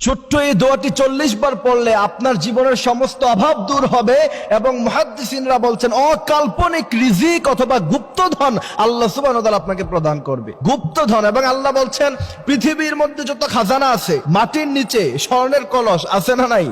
ছোট্ট এই দোয়াটি 40 বার পড়লে আপনার জীবনের সমস্ত অভাব দূর হবে এবং মুহাদ্দিসিনরা বলছেন অকাল্পনিক রিজিক অথবা গুপ্তধন আল্লাহ সুবহানাহু ওয়া তাআলা আপনাকে প্রদান করবে। গুপ্তধন, এবং আল্লাহ বলছেন পৃথিবীর মধ্যে যত খাজানা আছে, মাটির নিচে স্বর্ণের কলস আছে না নাই?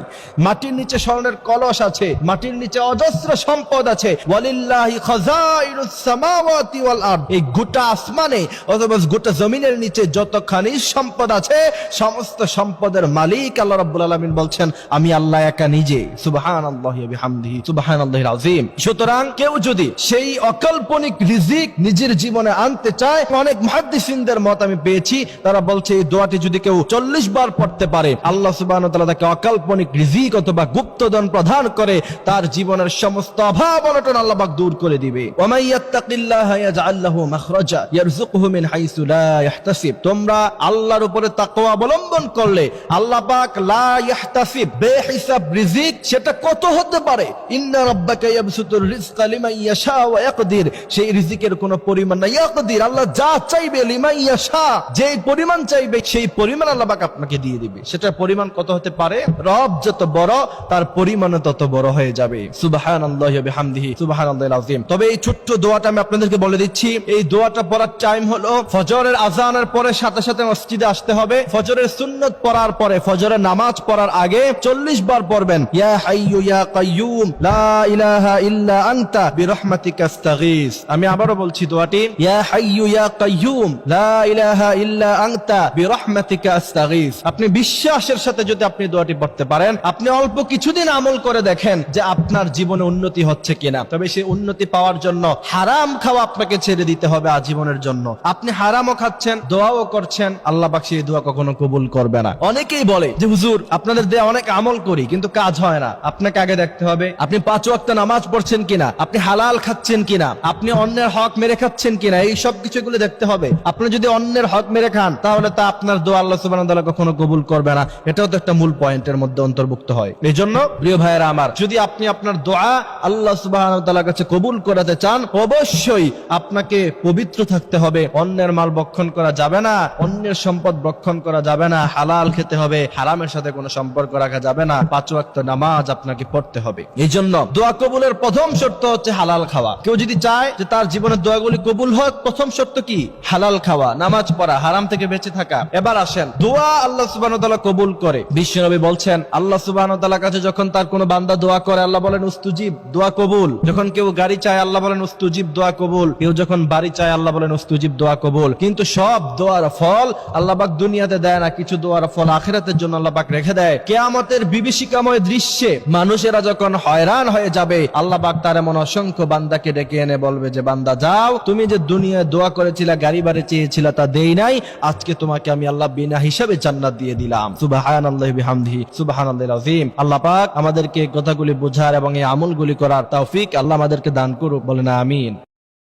মাটির নিচে স্বর্ণের কলস আছে, মাটির নিচে অজস্র সম্পদ আছে। ওয়ালিল্লাহি খাযাইনুস সামাওয়াতি ওয়াল আরদ, এই গোটা আসমানে অথবা গোটা জমিনের নিচে যত খনিজ সম্পদ আছে, সমস্ত সম্পদের মালিক আল্লাহ রাব্বুল আলামিন বলছেন আমি আল্লাহ একা নিজে। সুবহানাল্লাহি ওয়া বিহামদিহি সুবহানাল্লাহিল আযীম। সুতরাং কেউ যদি সেই অকল্পনিক রিজিক নিজের জীবনে আনতে চায়, অনেক মুহাদ্দিসিনদের মত আমি পেয়েছি, তারা বলছে এই দোয়াটি যদি কেউ 40 বার পড়তে পারে, আল্লাহ সুবহানাহু ওয়া তাআলা তাকে অকল্পনিক রিজিক অথবা গুপ্তধন প্রদান করে তার জীবনের সমস্ত অভাব অনটন আল্লাহ পাক দূর করে দিবে। ওয়া মান ইয়াত্তাকিল্লাহা ইয়াজআল লাহু মাখরাজা ইয়ারযুকুহু মিন হাইসু লা ইয়াহতাসিব। তোমরা আল্লাহর উপরে তাকওয়া অবলম্বন করলে আল্লাহ পাক লা ইয়াহতাসিব, বেহিসাব রিজিক, সেটা কত হতে পারে। ইন্না রাব্বাকা ইয়াবসুতুর রিজকা লিমান ইয়াশা ওয়া ইয়াকদির, সেই রিজিকের কোনো পরিমাণ নাই। ইয়াকদির, আল্লাহ যা চাইবে, লিমান ইয়াশা, যেই পরিমাণ চাইবে সেই পরিমাণ আল্লাহ পাক আপনাকে দিয়ে দিবে। সেটার পরিমাণ কত হতে পারে? রব যত বড় তার পরিমাণও তত বড় হয়ে যাবে। সুবহানাল্লাহি ওয়া বিহামদিহি সুবহানাল্লাহিল আযীম। তবে এই ছোট্ট দোয়াটা আমি আপনাদেরকে বলে দিচ্ছি, এই দোয়াটা পড়ার টাইম হলো ফজরের আযানের পরে সাথে সাথে মসজিদে আসতে হবে। ফজরের সুন্নত পড়ার পরে, ফজরের নামাজ পড়ার আগে 40 বার পড়বেন ইয়া হাইয়্যু ইয়া কাইয়্যুম লা ইলাহা ইল্লা আনতা বিরহমাতিকা আস্তাগীস। আমি আবারো বলছি দোয়াটি, ইয়া হাইয়্যু ইয়া কাইয়্যুম লা ইলাহা ইল্লা আনতা বিরহমাতিকা আস্তাগীস। আপনি বিশ্বাসের সাথে যদি আপনি দোয়াটি পড়তে পারেন, আপনি অল্প কিছুদিন আমল করে দেখেন যে আপনার জীবনে উন্নতি হচ্ছে কিনা। তবে সেই উন্নতি পাওয়ার জন্য হারাম খাওয়া আপনাকে ছেড়ে দিতে হবে আজীবনের জন্য। আপনি হারামও খাচ্ছেন, দোয়াও করছেন, আল্লাহ পাক সেই দোয়া কখনো কবুল করবে না। অনেকেই বলে যে হুজুর আপনাদের দেয়া অনেক আমল করি কিন্তু কাজ হয় না। আপনাকে আগে দেখতে হবে আপনি 5 ওয়াক্ত নামাজ পড়ছেন কিনা, আপনি হালাল খাচ্ছেন কিনা, আপনি অন্যের হক মেরে খাচ্ছেন কিনা, এই সব কিছুগুলো দেখতে হবে। আপনি যদি অন্যের হক মেরে খান তাহলে তা আপনার দোয়া আল্লাহ সুবহানাহু ওয়া তাআলা কখনো কবুল করবে না। এটাও তো একটা মূল পয়েন্টের মধ্যে অন্তর্ভুক্ত হয়। এই জন্য প্রিয় ভাইয়েরা আমার, যদি আপনি আপনার দোয়া আল্লাহ সুবহানাহু ওয়া তাআলার কাছে কবুল করাতে চান, অবশ্যই আপনাকে পবিত্র থাকতে হবে। অন্যের মাল ভক্ষণ করা যাবে না, অন্যের সম্পদ ভক্ষণ করা যাবে না, হালাল খেতে হবে, হারামের সাথে কোনো সম্পর্ক রাখা যাবে না, 5 ওয়াক্ত নামাজ আপনাকে পড়তে হবে। এই জন্য দোয়া কবুলের প্রথম শর্ত হচ্ছে হালাল খাওয়া। কেউ যদি চায় যে তার জীবনের দোয়াগুলি কবুল হোক, প্রথম শর্ত কি? হালাল খাওয়া, নামাজ পড়া, হারাম থেকে বেঁচে থাকা। এবার আসেন, দোয়া আল্লাহ সুবহানাহু ওয়া তাআলা কবুল করে। বিশ্বনবী বলছেন আল্লাহ সুবহানাহু ওয়া তাআলার কাছে যখন তার কোনো বান্দা দোয়া করে, আল্লাহ বলেন উস্তুজিব, দোয়া কবুল। যখন কেউ গাড়ি চায় আল্লাহ বলেন উস্তুজিব, দোয়া কবুল। কেউ যখন বাড়ি চায় আল্লাহ বলেন উস্তুজিব, দোয়া কবুল। কিন্তু সব দোয়ার ফল আল্লাহ পাক দুনিয়াতে দেয় না, কিছু দোয়ার ফল আখিরাতের জন্য আল্লাহ পাক রেখে দেয়। কিয়ামতের বিভীষিকাময় দৃশ্যে মানুষেরা যখন হয়রান হয়ে যাবে, আল্লাহ পাক তার এমন অসংখ্য বান্দাকে ডেকে এনে বলবে যে বান্দা যাও, তুমি যে দুনিয়ায় দোয়া করেছিলা, গাড়ি বাড়ি চেয়েছিলা, তা দেই নাই, আজকে তোমাকে আমি আল্লাহ বিনা হিসাবে জান্নাত দিয়ে দিলাম। সুবহানাল্লাহি বিহামদিহি সুবহানাল্লাহিল আযীম। আল্লাহ পাক আমাদেরকে এই কথাগুলি বোঝার এবং এই আমলগুলি করার তৌফিক আল্লাহ আমাদেরকে দান করুক, বলেন আমিন।